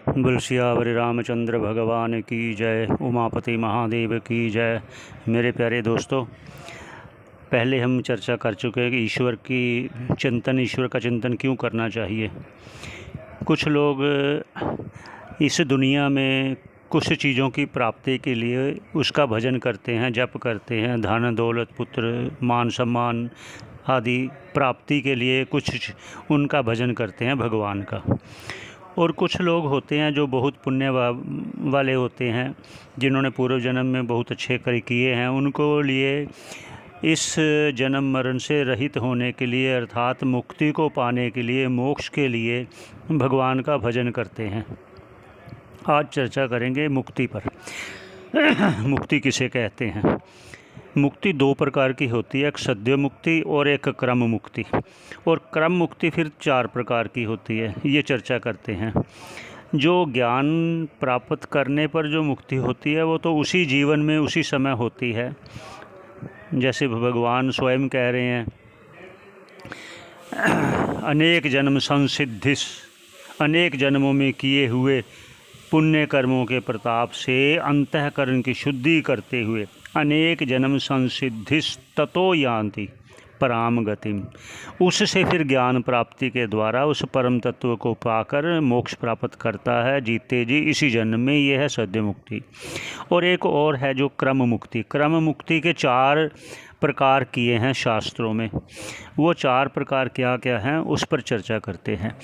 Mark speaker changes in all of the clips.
Speaker 1: बोल सियावर रामचंद्र भगवान की जय, उमापति महादेव की जय। मेरे प्यारे दोस्तों, पहले हम चर्चा कर चुके हैं कि ईश्वर का चिंतन क्यों करना चाहिए। कुछ लोग इस दुनिया में कुछ चीज़ों की प्राप्ति के लिए उसका भजन करते हैं, जप करते हैं, धन दौलत पुत्र मान सम्मान आदि प्राप्ति के लिए कुछ उनका भजन करते हैं भगवान का। और कुछ लोग होते हैं जो बहुत पुण्य वाले होते हैं, जिन्होंने पूर्व जन्म में बहुत अच्छे कार्य किए हैं, उनको लिए इस जन्म मरण से रहित होने के लिए अर्थात मुक्ति को पाने के लिए, मोक्ष के लिए भगवान का भजन करते हैं। आज चर्चा करेंगे मुक्ति पर। मुक्ति किसे कहते हैं। मुक्ति दो प्रकार की होती है, एक सद्य मुक्ति और एक क्रम मुक्ति। और क्रम मुक्ति फिर 4 प्रकार की होती है, ये चर्चा करते हैं। जो ज्ञान प्राप्त करने पर जो मुक्ति होती है वो तो उसी जीवन में उसी समय होती है। जैसे भगवान स्वयं कह रहे हैं, अनेक जन्म संसिद्धिस, अनेक जन्मों में किए हुए पुण्य कर्मों के प्रताप से अंतःकरण की शुद्धि करते हुए अनेक जन्म संसिद्धिस ततो यान्ति पराम गतिम, उससे फिर ज्ञान प्राप्ति के द्वारा उस परम तत्व को पाकर मोक्ष प्राप्त करता है जीते जी इसी जन्म में। यह है सद्य मुक्ति। और एक और है जो क्रम मुक्ति। क्रम मुक्ति के 4 प्रकार किए हैं शास्त्रों में। वो 4 प्रकार क्या क्या हैं उस पर चर्चा करते हैं।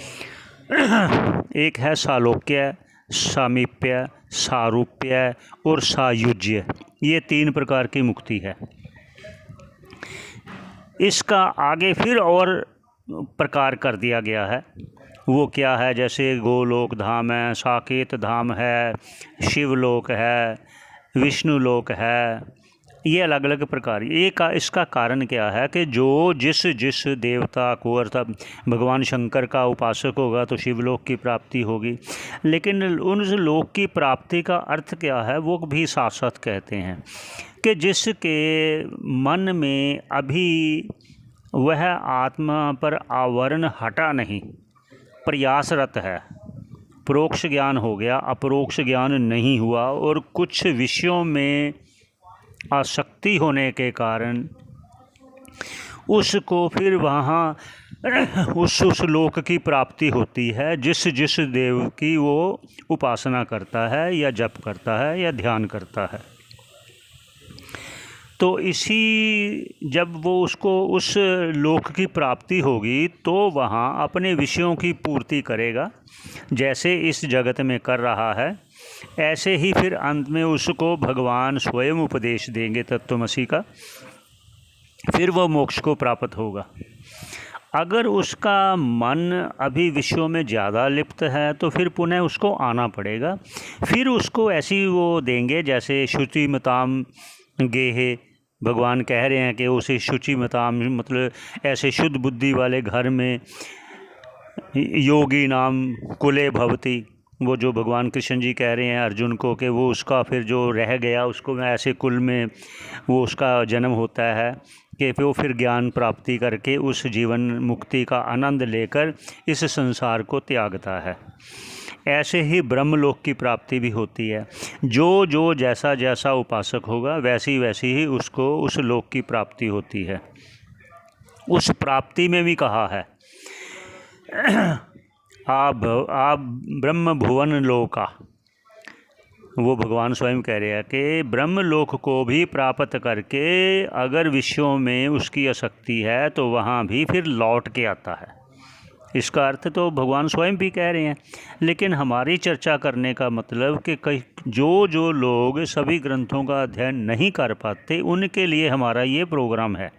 Speaker 1: एक है सालोक्य, सामीप्य, सारूप्य और सायुज्य। ये 3 प्रकार की मुक्ति है। इसका आगे फिर और प्रकार कर दिया गया है। वो क्या है, जैसे गोलोक धाम है, साकेत धाम है, शिवलोक है, विष्णु लोक है। ये अलग अलग प्रकार। इसका कारण क्या है कि जो जिस देवता को अर्थात भगवान शंकर का उपासक होगा तो शिवलोक की प्राप्ति होगी। लेकिन उन लोक की प्राप्ति का अर्थ क्या है वो भी साथ साथ कहते हैं कि जिसके मन में अभी वह आत्मा पर आवरण हटा नहीं, प्रयासरत है, परोक्ष ज्ञान हो गया, अपरोक्ष ज्ञान नहीं हुआ, और कुछ विषयों में आसक्ति होने के कारण उसको फिर वहाँ उस लोक की प्राप्ति होती है जिस देव की वो उपासना करता है या जप करता है या ध्यान करता है। तो जब वो उसको उस लोक की प्राप्ति होगी तो वहाँ अपने विषयों की पूर्ति करेगा, जैसे इस जगत में कर रहा है। ऐसे ही फिर अंत में उसको भगवान स्वयं उपदेश देंगे तत्वमसि का, फिर वो मोक्ष को प्राप्त होगा। अगर उसका मन अभी विषयों में ज़्यादा लिप्त है तो फिर पुनः उसको आना पड़ेगा। फिर उसको ऐसी वो देंगे जैसे शुचिमताम गेहे, भगवान कह रहे हैं कि उसे शुचिमताम मतलब ऐसे शुद्ध बुद्धि वाले घर में योगी नाम कुले भवती। वो जो भगवान कृष्ण जी कह रहे हैं अर्जुन को कि वो उसका फिर जो रह गया उसको ऐसे कुल में वो उसका जन्म होता है कि वो फिर ज्ञान प्राप्ति करके उस जीवन मुक्ति का आनंद लेकर इस संसार को त्यागता है। ऐसे ही ब्रह्मलोक की प्राप्ति भी होती है। जो जैसा जैसा उपासक होगा वैसी वैसी ही उसको उस लोक की प्राप्ति होती है। उस प्राप्ति में भी कहा है आप ब्रह्म भुवन लोका। वो भगवान स्वयं कह रहे हैं कि ब्रह्म लोक को भी प्राप्त करके अगर विषयों में उसकी आसक्ति है तो वहाँ भी फिर लौट के आता है। इसका अर्थ तो भगवान स्वयं भी कह रहे हैं। लेकिन हमारी चर्चा करने का मतलब कि कई जो लोग सभी ग्रंथों का अध्ययन नहीं कर पाते उनके लिए हमारा ये प्रोग्राम है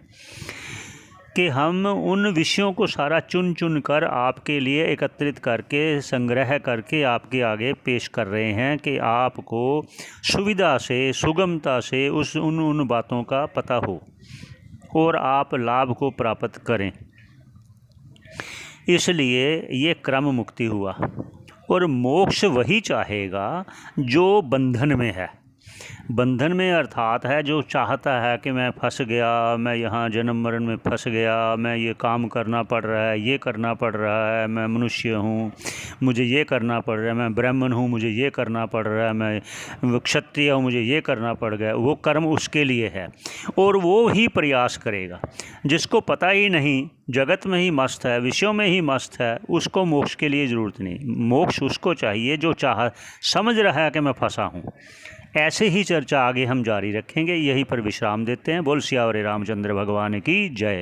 Speaker 1: कि हम उन विषयों को सारा चुन कर आपके लिए एकत्रित करके संग्रह करके आपके आगे पेश कर रहे हैं कि आपको सुविधा से सुगमता से उन बातों का पता हो और आप लाभ को प्राप्त करें। इसलिए ये क्रम मुक्ति हुआ। और मोक्ष वही चाहेगा जो बंधन में है। बंधन में अर्थात है जो चाहता है कि मैं फंस गया, मैं यहाँ जन्म मरण में फंस गया, मैं ये काम करना पड़ रहा है, ये करना पड़ रहा है, मैं मनुष्य हूँ मुझे ये करना पड़ रहा है, मैं ब्राह्मण हूँ मुझे ये करना पड़ रहा है, मैं क्षत्रिय हूँ मुझे ये करना पड़ गया। वो कर्म उसके लिए है और वो ही प्रयास करेगा। जिसको पता ही नहीं, जगत में ही मस्त है, विषयों में ही मस्त है, उसको मोक्ष के लिए ज़रूरत नहीं। मोक्ष उसको चाहिए जो समझ रहा है कि मैं फंसा हूँ। ऐसे ही चर्चा आगे हम जारी रखेंगे। यहीं पर विश्राम देते हैं। बोल सियावर रामचंद्र भगवान की जय।